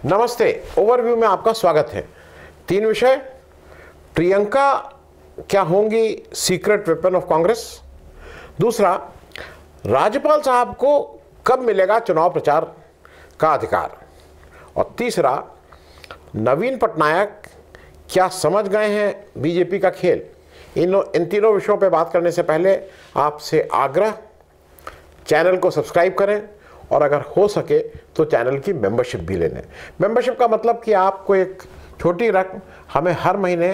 नमस्ते। ओवरव्यू में आपका स्वागत है। 3 विषय। प्रियंका क्या होंगी सीक्रेट वेपन ऑफ कांग्रेस। दूसरा, राज्यपाल साहब को कब मिलेगा चुनाव प्रचार का अधिकार। और तीसरा, नवीन पटनायक क्या समझ गए हैं बीजेपी का खेल। इन तीनों विषयों पर बात करने से पहले आपसे आग्रह, चैनल को सब्सक्राइब करें और अगर हो सके तो चैनल की मेंबरशिप भी ले लें। मेंबरशिप का मतलब कि आपको एक छोटी रकम हमें हर महीने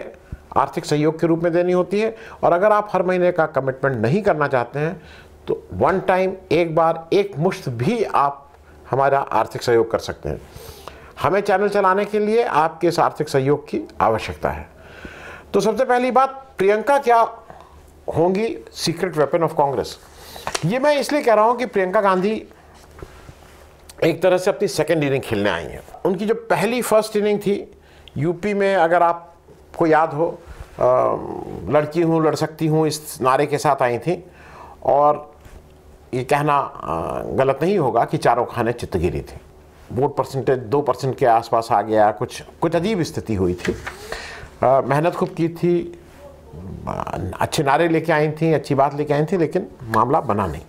आर्थिक सहयोग के रूप में देनी होती है, और अगर आप हर महीने का कमिटमेंट नहीं करना चाहते हैं तो वन टाइम, एक बार, एक मुश्त भी आप हमारा आर्थिक सहयोग कर सकते हैं। हमें चैनल चलाने के लिए आपके इस आर्थिक सहयोग की आवश्यकता है। तो सबसे पहली बात, प्रियंका क्या होंगी सीक्रेट वेपन ऑफ कांग्रेस। ये मैं इसलिए कह रहा हूं कि प्रियंका गांधी एक तरह से अपनी सेकेंड इनिंग खेलने आई हैं। उनकी जो पहली फर्स्ट इनिंग थी यूपी में, अगर आपको याद हो, लड़की हूँ लड़ सकती हूँ इस नारे के साथ आई थी, और ये कहना गलत नहीं होगा कि चारों खाने चित्तगिरी थी। वोट परसेंटेज 2% के आसपास आ गया, कुछ अजीब स्थिति हुई थी। मेहनत खूब की थी, अच्छे नारे लेके आई थी, अच्छी बात लेके आई थी, लेकिन मामला बना नहीं।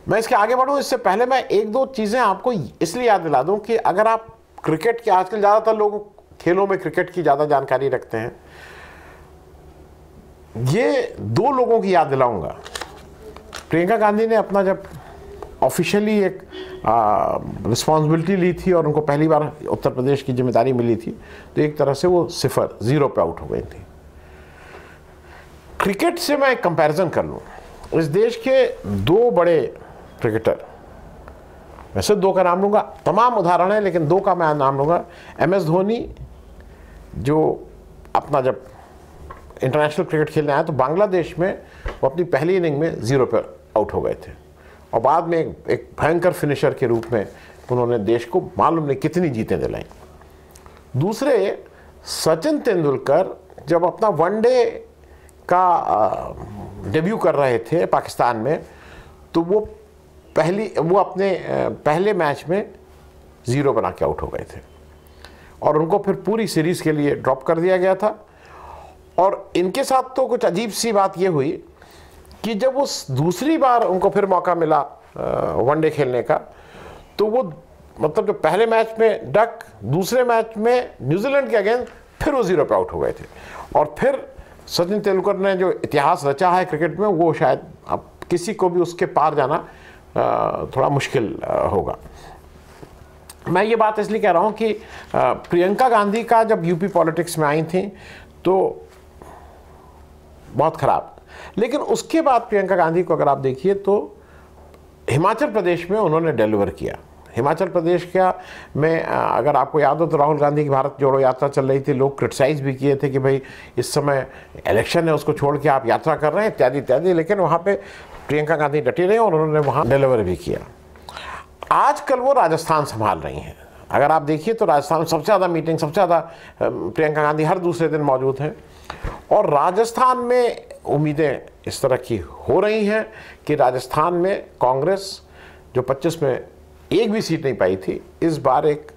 मैं इसके आगे बढ़ूं इससे पहले मैं एक दो चीज़ें आपको इसलिए याद दिला दूं कि अगर आप क्रिकेट के, आजकल ज़्यादातर लोग खेलों में क्रिकेट की ज़्यादा जानकारी रखते हैं, ये 2 लोगों की याद दिलाऊंगा। प्रियंका गांधी ने अपना जब ऑफिशियली एक रिस्पॉन्सिबिलिटी ली थी और उनको पहली बार उत्तर प्रदेश की जिम्मेदारी मिली थी, तो एक तरह से वो 0 पे आउट हो गई थी। क्रिकेट से मैं एक कंपैरिजन कर लूँ, इस देश के 2 बड़े क्रिकेटर, वैसे 2 का नाम लूँगा, तमाम उदाहरण है लेकिन 2 का मैं नाम लूँगा। MS धोनी, जो अपना जब इंटरनेशनल क्रिकेट खेलने आया तो बांग्लादेश में वो अपनी पहली इनिंग में 0 पर आउट हो गए थे, और बाद में एक भयंकर फिनिशर के रूप में उन्होंने देश को मालूम नहीं कितनी जीतें दिलाई। दूसरे, सचिन तेंदुलकर जब अपना वनडे का डेब्यू कर रहे थे पाकिस्तान में, तो वो अपने पहले मैच में 0 बना के आउट हो गए थे, और उनको फिर पूरी सीरीज़ के लिए ड्रॉप कर दिया गया था। और इनके साथ तो कुछ अजीब सी बात ये हुई कि जब वो दूसरी बार उनको फिर मौका मिला वनडे खेलने का, तो वो मतलब जो पहले मैच में डक, दूसरे मैच में न्यूजीलैंड के अगेंस्ट फिर वो 0 पे आउट हो गए थे। और फिर सचिन तेंदुलकर ने जो इतिहास रचा है क्रिकेट में, वो शायद अब किसी को भी उसके पार जाना थोड़ा मुश्किल होगा। मैं ये बात इसलिए कह रहा हूँ कि प्रियंका गांधी का जब यूपी पॉलिटिक्स में आई थी तो बहुत ख़राब, लेकिन उसके बाद प्रियंका गांधी को अगर आप देखिए तो हिमाचल प्रदेश में उन्होंने डिलीवर किया। हिमाचल प्रदेश में अगर आपको याद हो तो राहुल गांधी की भारत जोड़ो यात्रा चल रही थी, लोग क्रिटिसाइज भी किए थे कि भाई इस समय इलेक्शन है, उसको छोड़ के आप यात्रा कर रहे हैं इत्यादि इत्यादि, लेकिन वहाँ पे प्रियंका गांधी डटी रही और उन्होंने वहाँ डिलीवर भी किया। आजकल वो राजस्थान संभाल रही हैं। अगर आप देखिए तो राजस्थान में सबसे ज़्यादा मीटिंग, सबसे ज़्यादा प्रियंका गांधी हर दूसरे दिन मौजूद हैं, और राजस्थान में उम्मीदें इस तरह की हो रही हैं कि राजस्थान में कांग्रेस जो 25 में एक भी सीट नहीं पाई थी, इस बार एक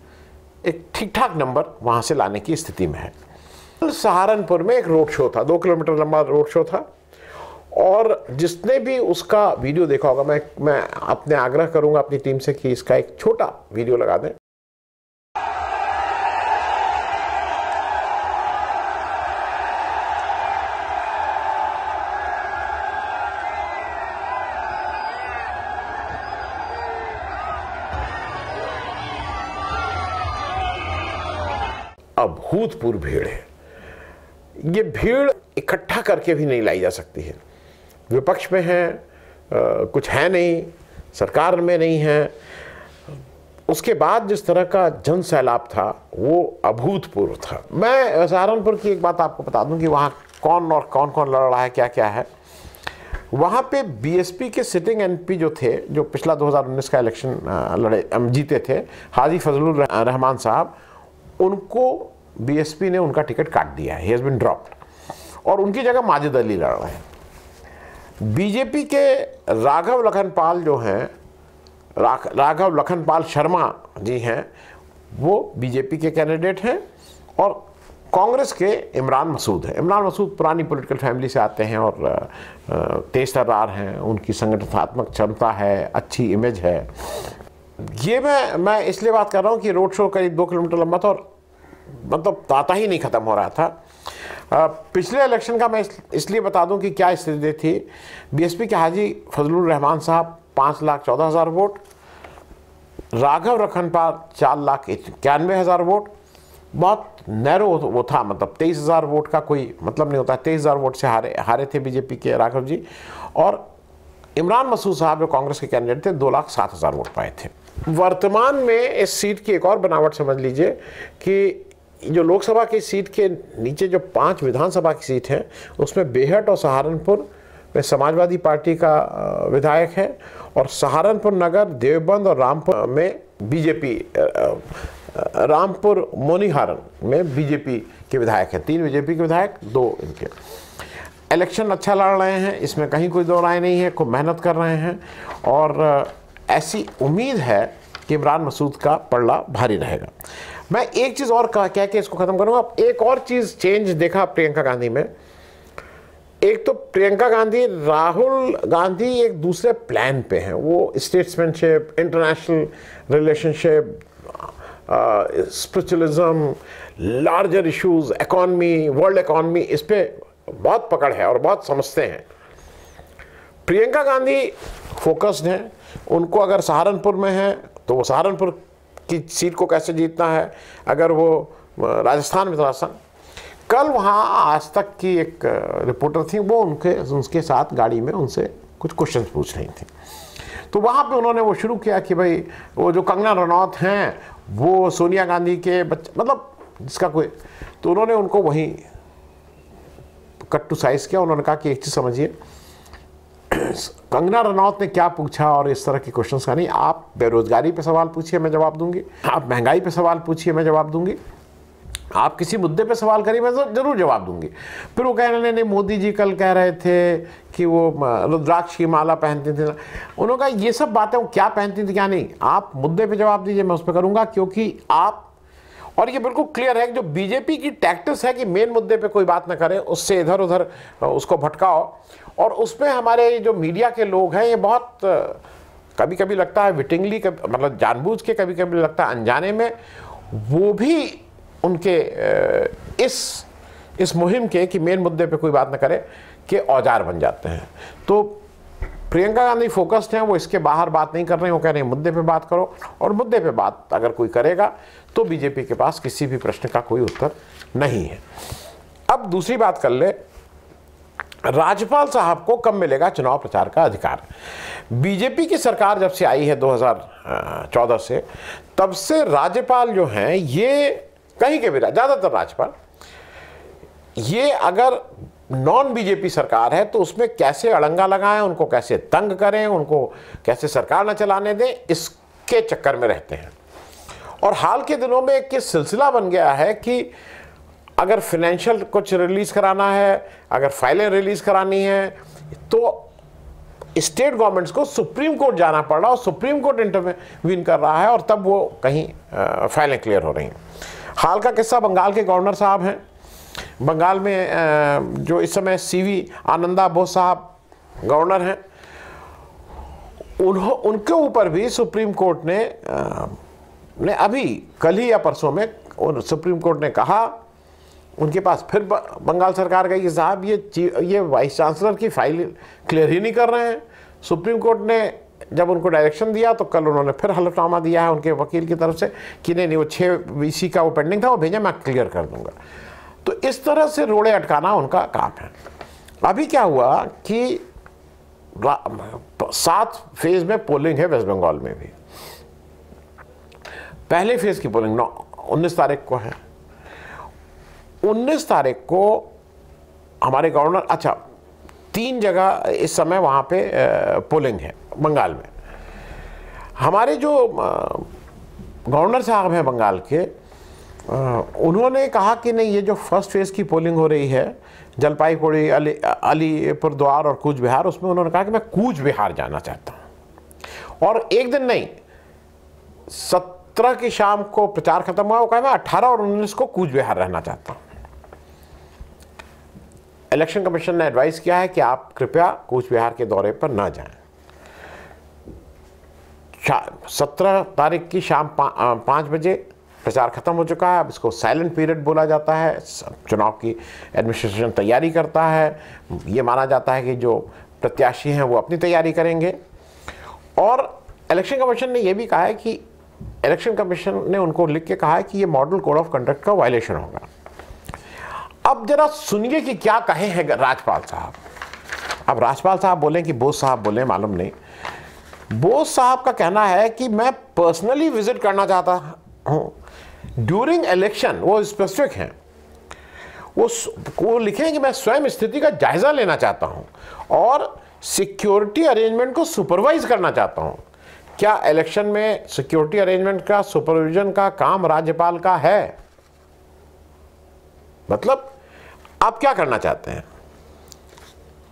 ठीक ठाक नंबर वहाँ से लाने की स्थिति में है। सहारनपुर में एक रोड शो था, 2 किलोमीटर लंबा रोड शो था, और जिसने भी उसका वीडियो देखा होगा, मैं अपने आग्रह करूँगा अपनी टीम से कि इसका एक छोटा वीडियो लगा दें। अभूतपूर्व भीड़ है। ये भीड़ इकट्ठा करके भी नहीं लाई जा सकती है। विपक्ष में है, कुछ है नहीं, सरकार में नहीं है, उसके बाद जिस तरह का जन सैलाब था वो अभूतपूर्व था। मैं सहारनपुर की एक बात आपको बता दूं कि वहाँ कौन और कौन लड़ रहा है, क्या क्या है। वहाँ पे बीएसपी के सिटिंग एमपी जो थे, जो पिछला 2019 का इलेक्शन जीते थे, हाजी फजलुर रहमान साहब, उनको बीएसपी ने उनका टिकट काट दिया है, ही हैज़ बीन ड्रॉप्ड, और उनकी जगह माजिद अली लड़ रहे हैं। बीजेपी के राघव लखनपाल जो हैं, राघव लखनपाल शर्मा जी हैं, वो बीजेपी के कैंडिडेट हैं और कांग्रेस के इमरान मसूद हैं। इमरान मसूद पुरानी पॉलिटिकल फैमिली से आते हैं और तेज तर्रार हैं, उनकी संगठनात्मक क्षमता है, अच्छी इमेज है। ये मैं इसलिए बात कर रहा हूँ कि रोड शो करीब 2 किलोमीटर लंबा था और मतलब ताता ही नहीं ख़त्म हो रहा था। पिछले इलेक्शन का मैं इसलिए बता दूं कि क्या स्थिति थी। बीएसपी के हाजी फजलुर रहमान साहब 5,14,000 वोट, राघव रखनपाल 4,91,000 वोट, बहुत नैरो वो था, मतलब 23,000 वोट का कोई मतलब नहीं होता। 23,000 वोट से हारे थे बीजेपी के राघव जी। और इमरान मसूद साहब जो कांग्रेस के कैंडिडेट थे 2,07,000 वोट पाए थे। वर्तमान में इस सीट की एक और बनावट समझ लीजिए कि जो लोकसभा की सीट के नीचे जो 5 विधानसभा की सीट हैं उसमें बेहट और सहारनपुर में समाजवादी पार्टी का विधायक है और सहारनपुर नगर, देवबंद और रामपुर में बीजेपी, रामपुर मोनीहारन में बीजेपी के विधायक हैं। 3 बीजेपी के विधायक, 2 इनके। इलेक्शन अच्छा लड़ रहे हैं, इसमें कहीं कोई दो राय नहीं है, खूब मेहनत कर रहे हैं और ऐसी उम्मीद है कि इमरान मसूद का पलड़ा भारी रहेगा। मैं एक चीज़ और कह के इसको ख़त्म करूँगा। अब एक और चीज़ चेंज देखा प्रियंका गांधी में। एक तो प्रियंका गांधी, राहुल गांधी एक दूसरे प्लान पे हैं। वो statesmanship, international relationship, spiritualism, larger issues, economy, world economy, इस पे बहुत पकड़ है और बहुत समझते हैं। प्रियंका गांधी फोकस्ड हैं। उनको अगर सहारनपुर में है तो वो सहारनपुर की सीट को कैसे जीतना है, अगर वो राजस्थान में थोड़ा। कल वहाँ आज तक की एक रिपोर्टर थी, वो उनके साथ गाड़ी में उनसे कुछ क्वेश्चन पूछ रही थी। तो वहाँ पे उन्होंने वो शुरू किया कि भाई वो जो कंगना रनौत हैं वो सोनिया गांधी के बच्चे, मतलब जिसका कोई, तो उन्होंने उनको वहीं कट टू साइज किया। उन्होंने कहा कि एक चीज़ समझिए, कंगना रनौत ने क्या पूछा और इस तरह के क्वेश्चंस का नहीं। आप बेरोजगारी पे सवाल पूछिए, मैं जवाब दूंगी। आप महंगाई पे सवाल पूछिए, मैं जवाब दूंगी। आप किसी मुद्दे पे सवाल करिए, मैं जरूर जवाब दूंगी। फिर वो कह रहे नहीं, मोदी जी कल कह रहे थे कि वो रुद्राक्ष की माला पहनती थी। उन्होंने कहा ये सब बातें वो क्या पहनती थी क्या नहीं, आप मुद्दे पे जवाब दीजिए, मैं उस पर करूँगा। क्योंकि आप, और ये बिल्कुल क्लियर है कि जो बीजेपी की टैक्टिक्स है कि मेन मुद्दे पे कोई बात ना करे, उससे इधर उधर उसको भटकाओ। और उसमें हमारे जो मीडिया के लोग हैं ये बहुत कभी कभी लगता है विटिंगली, मतलब जानबूझ के, कभी कभी लगता है अनजाने में, वो भी उनके इस मुहिम के कि मेन मुद्दे पे कोई बात ना करे के औजार बन जाते हैं। तो प्रियंका गांधी फोकस्ड हैं, वो इसके बाहर बात नहीं कर रहे हैं। वो कह रहे हैं मुद्दे पे बात करो, और मुद्दे पे बात अगर कोई करेगा तो बीजेपी के पास किसी भी प्रश्न का कोई उत्तर नहीं है। अब दूसरी बात कर ले, राज्यपाल साहब को कब मिलेगा चुनाव प्रचार का अधिकार। बीजेपी की सरकार जब से आई है 2014 से, तब से राज्यपाल जो हैं ये कहीं के भी, ज़्यादातर राज्यपाल, ये अगर नॉन बीजेपी सरकार है तो उसमें कैसे अड़ंगा लगाएं, उनको कैसे तंग करें, उनको कैसे सरकार न चलाने दें, इसके चक्कर में रहते हैं। और हाल के दिनों में एक सिलसिला बन गया है कि अगर फाइनेंशियल कुछ रिलीज कराना है, अगर फाइलें रिलीज करानी है, तो स्टेट गवर्नमेंट्स को सुप्रीम कोर्ट जाना पड़ रहा और सुप्रीम कोर्ट इंटरवीन कर रहा है, और तब वो कहीं फाइलें क्लियर हो रही हैं। हाल का किस्सा बंगाल के गवर्नर साहब हैं। बंगाल में जो इस समय सीवी आनंदा बोस साहब गवर्नर हैं, उनके ऊपर भी सुप्रीम कोर्ट ने अभी कल ही या परसों में सुप्रीम कोर्ट ने कहा, उनके पास फिर बंगाल सरकार गई कि साहब ये वाइस चांसलर की फाइल क्लियर ही नहीं कर रहे हैं। सुप्रीम कोर्ट ने जब उनको डायरेक्शन दिया तो कल उन्होंने फिर हलफनामा दिया है उनके वकील की तरफ से कि नहीं, वो 6 VC का वो पेंडिंग था, वो भेजा, मैं क्लियर कर दूंगा। तो इस तरह से रोड़े अटकाना उनका काम है। अभी क्या हुआ कि 7 फेज में पोलिंग है वेस्ट बंगाल में भी। पहले फेज की पोलिंग 19 तारीख को है। 19 तारीख को हमारे गवर्नर, अच्छा 3 जगह इस समय वहाँ पे पोलिंग है बंगाल में। हमारे जो गवर्नर साहब हैं बंगाल के, उन्होंने कहा कि नहीं, ये जो फर्स्ट फेज़ की पोलिंग हो रही है जलपाईगुड़ी, अलीपुरद्वार और कूच बिहार, उसमें उन्होंने कहा कि मैं कूच बिहार जाना चाहता हूँ। और एक दिन नहीं, 17 की शाम को प्रचार खत्म हुआ, वो कहा मैं 18 और 19 को कूच बिहार रहना चाहता हूं। इलेक्शन कमीशन ने एडवाइस किया है कि आप कृपया कूच बिहार के दौरे पर ना जाएं। 17 तारीख की शाम 5 बजे प्रचार खत्म हो चुका है। अब इसको साइलेंट पीरियड बोला जाता है। चुनाव की एडमिनिस्ट्रेशन तैयारी करता है। ये माना जाता है कि जो प्रत्याशी हैं वो अपनी तैयारी करेंगे। और इलेक्शन कमीशन ने यह भी कहा है कि इलेक्शन कमीशन ने उनको लिख के कहा है कि ये मॉडल कोड ऑफ कंडक्ट का वायलेशन होगा। अब जरा सुनिए कि क्या कहे हैं राज्यपाल साहब। अब राज्यपाल साहब बोले कि बोस साहब बोले, मालूम नहीं। बोस साहब का कहना है कि मैं पर्सनली विजिट करना चाहता हूं ड्यूरिंग इलेक्शन। वो स्पेसिफिक हैं, वो लिखें कि मैं स्वयं स्थिति का जायजा लेना चाहता हूं और सिक्योरिटी अरेंजमेंट को सुपरवाइज करना चाहता हूं। क्या इलेक्शन में सिक्योरिटी अरेंजमेंट का सुपरविजन का काम राज्यपाल का है? मतलब आप क्या करना चाहते हैं?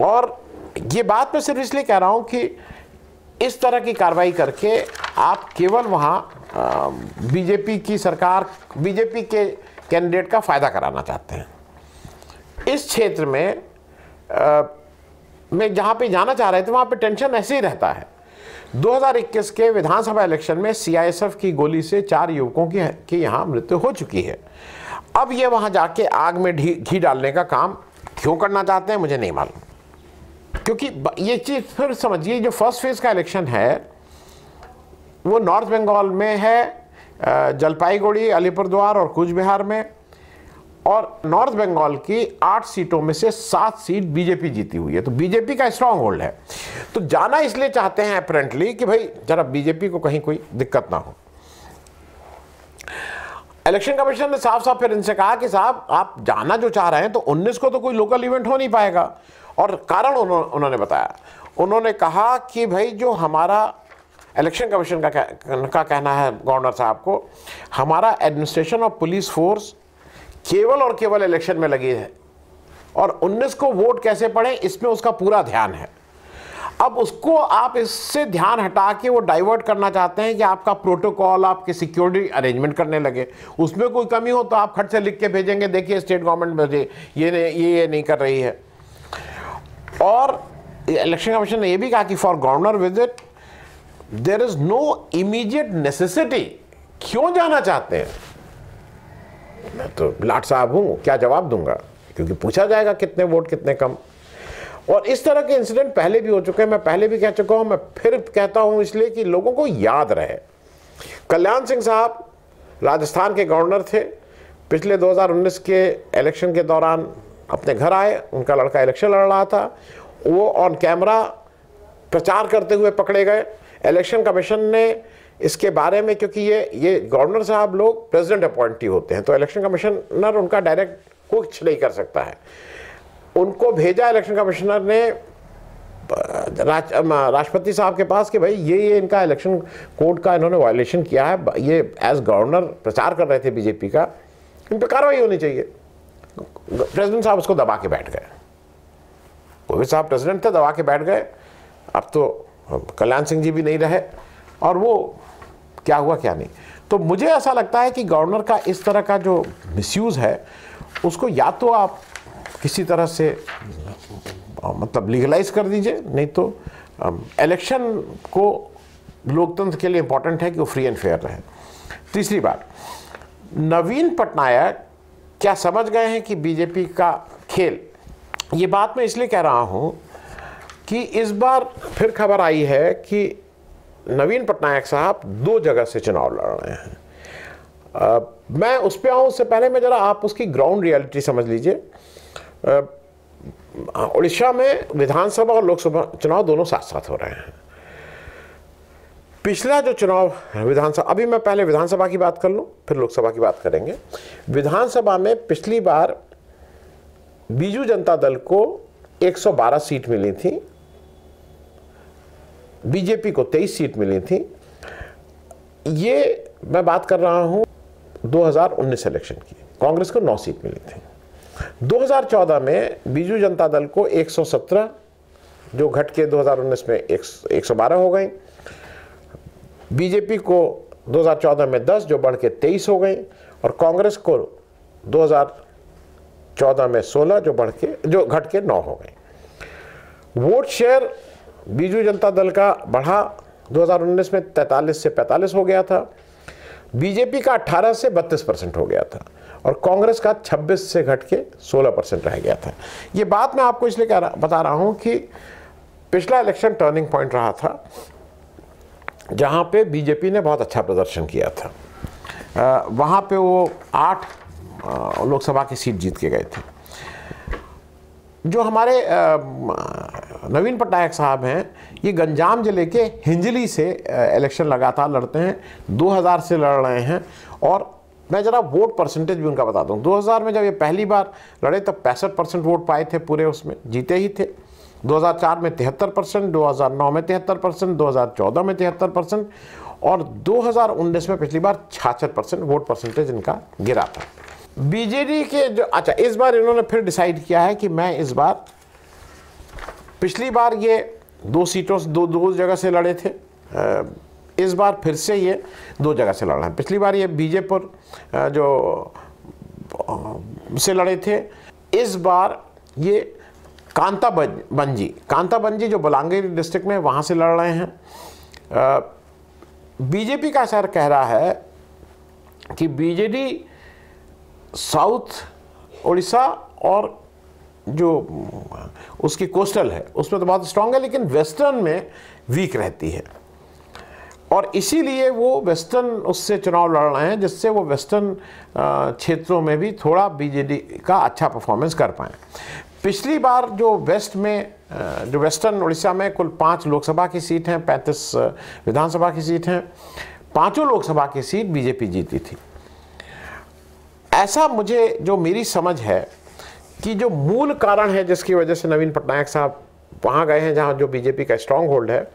और ये बात मैं सिर्फ इसलिए कह रहा हूं कि इस तरह की कार्रवाई करके आप केवल वहां बीजेपी की सरकार, बीजेपी के कैंडिडेट का फायदा कराना चाहते हैं। इस क्षेत्र में जहां पे जाना चाह रहे थे वहां पे टेंशन ऐसे ही रहता है। 2021 के विधानसभा इलेक्शन में सीआईएसएफ की गोली से 4 युवकों की यहां मृत्यु हो चुकी है। अब ये वहां जाके आग में घी डालने का काम क्यों करना चाहते हैं मुझे नहीं मालूम। क्योंकि ये चीज फिर समझिए, जो फर्स्ट फेज का इलेक्शन है वो नॉर्थ बंगाल में है, जलपाईगुड़ी, अलीपुरद्वार और कूच बिहार में। और नॉर्थ बंगाल की 8 सीटों में से 7 सीट बीजेपी जीती हुई है, तो बीजेपी का स्ट्रांग होल्ड है। तो जाना इसलिए चाहते हैं अपेरेंटली कि भाई जरा बीजेपी को कहीं कोई दिक्कत ना हो। इलेक्शन कमीशन ने साफ साफ फिर इनसे कहा कि साहब आप जाना जो चाह रहे हैं तो 19 को तो कोई लोकल इवेंट हो नहीं पाएगा। और कारण उन्होंने बताया, उन्होंने कहा कि भाई जो हमारा इलेक्शन कमीशन का कहना है गवर्नर साहब को, हमारा एडमिनिस्ट्रेशन ऑफ पुलिस फोर्स केवल और केवल इलेक्शन में लगी है और 19 को वोट कैसे पड़े इसमें उसका पूरा ध्यान है। अब उसको आप इससे ध्यान हटा के वो डाइवर्ट करना चाहते हैं कि आपका प्रोटोकॉल, आपके सिक्योरिटी अरेंजमेंट करने लगे, उसमें कोई कमी हो तो आप खट से लिख के भेजेंगे, देखिए स्टेट गवर्नमेंट मुझे ये नहीं कर रही है। और इलेक्शन कमीशन ने यह भी कहा कि for governor visit there is no immediate necessity. क्यों जाना चाहते हैं? मैं तो लाट साहब हूं, क्या जवाब दूंगा, क्योंकि पूछा जाएगा कितने वोट कितने कम। और इस तरह के इंसिडेंट पहले भी हो चुके हैं, मैं पहले भी कह चुका हूं, मैं फिर कहता हूं इसलिए कि लोगों को याद रहे। कल्याण सिंह साहब राजस्थान के गवर्नर थे, पिछले 2019 के इलेक्शन के दौरान अपने घर आए, उनका लड़का इलेक्शन लड़ रहा था, वो ऑन कैमरा प्रचार करते हुए पकड़े गए। इलेक्शन कमीशन ने इसके बारे में, क्योंकि ये गवर्नर साहब लोग प्रेसिडेंट अपॉइंटी होते हैं, तो इलेक्शन कमिश्नर उनका डायरेक्ट कुछ नहीं कर सकता है। उनको भेजा इलेक्शन कमिश्नर ने राष्ट्रपति साहब के पास कि भाई ये इनका इलेक्शन कोड का इन्होंने वायलेशन किया है, ये एज गवर्नर प्रचार कर रहे थे बीजेपी का, इन पर कार्रवाई होनी चाहिए। प्रेसिडेंट साहब उसको दबा के बैठ गए। वो भी साहब प्रेसिडेंट थे, दबा के बैठ गए। अब तो कल्याण सिंह जी भी नहीं रहे और वो क्या हुआ क्या नहीं। तो मुझे ऐसा लगता है कि गवर्नर का इस तरह का जो मिसयूज़ है उसको या तो आप किसी तरह से मतलब लीगलाइज कर दीजिए, नहीं तो इलेक्शन को लोकतंत्र के लिए इंपॉर्टेंट है कि वो फ्री एंड फेयर रहे। तीसरी बात, नवीन पटनायक क्या समझ गए हैं कि बीजेपी का खेल? ये बात मैं इसलिए कह रहा हूं कि इस बार फिर खबर आई है कि नवीन पटनायक साहब 2 जगह से चुनाव लड़ रहे हैं। मैं उस पर आऊँ उससे पहले मैं जरा आप उसकी ग्राउंड रियलिटी समझ लीजिए। उड़ीसा में विधानसभा और लोकसभा चुनाव दोनों साथ साथ हो रहे हैं। पिछला जो चुनाव विधानसभा, अभी मैं पहले विधानसभा की बात कर लूँ फिर लोकसभा की बात करेंगे। विधानसभा में पिछली बार बीजू जनता दल को 112 सीट मिली थी, बीजेपी को 23 सीट मिली थी। ये मैं बात कर रहा हूं 2019 इलेक्शन की, कांग्रेस को 9 सीट मिली थी। 2014 में बीजू जनता दल को 117 जो घट के 2019 में 112 हो गई, बीजेपी को 2014 में 10 जो बढ़ के 23 हो गई, और कांग्रेस को 2014 में 16 जो घट के 9 हो गई। वोट शेयर बीजू जनता दल का बढ़ा, 2019 में 43 से 45 हो गया था, बीजेपी का 18 से 32% हो गया था, और कांग्रेस का 26 से घट के 16% रह गया था। ये बात मैं आपको इसलिए बता रहा हूं कि पिछला इलेक्शन टर्निंग पॉइंट रहा था, जहां पे बीजेपी ने बहुत अच्छा प्रदर्शन किया था। वहां पे वो 8 लोकसभा की सीट जीत के गए थे। जो हमारे नवीन पटनायक साहब हैं, ये गंजाम जिले के हिंजली से इलेक्शन लगातार लड़ते हैं, 2000 से लड़ रहे हैं। और मैं ज़रा वोट परसेंटेज भी उनका बता दूं, 2000 में जब ये पहली बार लड़े तब 65% वोट पाए थे, पूरे उसमें जीते ही थे। 2004 में 73%, 2009 में 73%, 2014 में 73%, और 2019 में पिछली बार 66% वोट परसेंटेज इनका गिरा था। बीजेडी के जो इस बार इन्होंने फिर डिसाइड किया है कि मैं इस बार, पिछली बार ये 2 सीटों से दो जगह से लड़े थे, इस बार फिर से ये 2 जगह से लड़ रहे हैं। पिछली बार ये बीजेपुर जो से लड़े थे, इस बार ये कांताबंजी जो बलांगीर डिस्ट्रिक्ट में, वहाँ से लड़ रहे हैं। बीजेपी का सर कह रहा है कि बीजेडी साउथ उड़ीसा और जो उसकी कोस्टल है उसमें तो बहुत स्ट्रांग है, लेकिन वेस्टर्न में वीक रहती है, और इसीलिए वो वेस्टर्न उससे चुनाव लड़ रहे हैं, जिससे वो वेस्टर्न क्षेत्रों में भी थोड़ा बीजेडी का अच्छा परफॉर्मेंस कर पाएँ। पिछली बार जो वेस्टर्न उड़ीसा में कुल 5 लोकसभा की सीट हैं, 35 विधानसभा की सीट हैं, 5 लोकसभा की सीट बीजेपी जीती थी। ऐसा जो मेरी समझ है कि जो मूल कारण है जिसकी वजह से नवीन पटनायक साहब वहाँ गए हैं जहाँ जो बीजेपी का स्ट्रॉन्ग होल्ड है,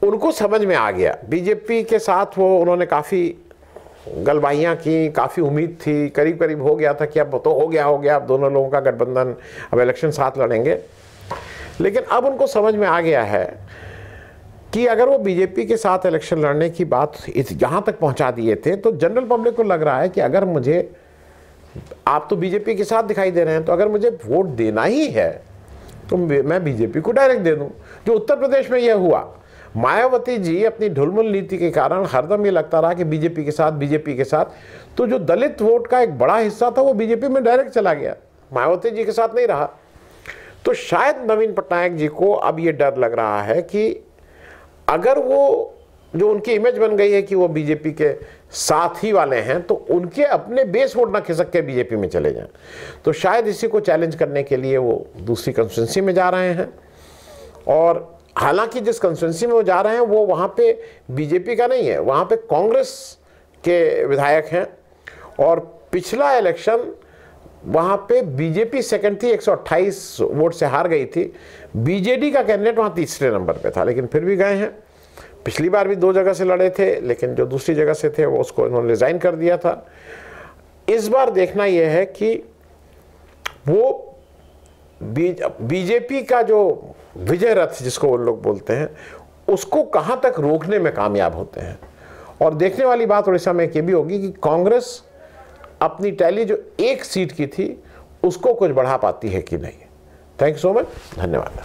उनको समझ में आ गया। बीजेपी के साथ उन्होंने काफ़ी गलबाइयाँ की, काफ़ी उम्मीद थी, करीब करीब हो गया था कि अब तो हो गया, अब दोनों लोगों का गठबंधन, अब इलेक्शन साथ लड़ेंगे। लेकिन अब उनको समझ में आ गया है कि अगर वो बीजेपी के साथ इलेक्शन लड़ने की बात यहाँ तक पहुँचा दिए थे, तो जनरल पब्लिक को लग रहा है कि अगर आप तो बीजेपी के साथ दिखाई दे रहे हैं, तो अगर मुझे वोट देना ही है तो मैं बीजेपी को डायरेक्ट दे दूं। जो उत्तर प्रदेश में यह हुआ, मायावती जी अपनी ढुलमुल नीति के कारण हरदम ये लगता रहा कि बीजेपी के साथ, तो जो दलित वोट का एक बड़ा हिस्सा था वो बीजेपी में डायरेक्ट चला गया, मायावती जी के साथ नहीं रहा। तो शायद नवीन पटनायक जी को अब ये डर लग रहा है कि अगर वो जो उनकी इमेज बन गई है कि वो बीजेपी के साथ ही वाले हैं, तो उनके अपने बेस वोट ना खिसक के बीजेपी में चले जाएं। तो शायद इसी को चैलेंज करने के लिए वो दूसरी कंस्टिट्यूंसी में जा रहे हैं। और हालांकि जिस कंस्टिट्यूंसी में वो जा रहे हैं वो वहाँ पे बीजेपी का नहीं है, वहाँ पे कांग्रेस के विधायक हैं, और पिछला इलेक्शन वहाँ पे बीजेपी सेकंड थी, 128 वोट से हार गई थी। बीजेडी का कैंडिडेट वहाँ तीसरे नंबर पे था, लेकिन फिर भी गए हैं। पिछली बार भी 2 जगह से लड़े थे, लेकिन जो दूसरी जगह से थे वो उसको इन्होंने रिजाइन कर दिया था। इस बार देखना यह है कि वो बीजेपी का जो विजय रथ जिसको वो लोग बोलते हैं, उसको कहां तक रोकने में कामयाब होते हैं। और देखने वाली बात उड़ीसा में ये भी होगी कि कांग्रेस अपनी टैली जो 1 सीट की थी उसको कुछ बढ़ा पाती है कि नहीं। थैंक यू सो मच, धन्यवाद।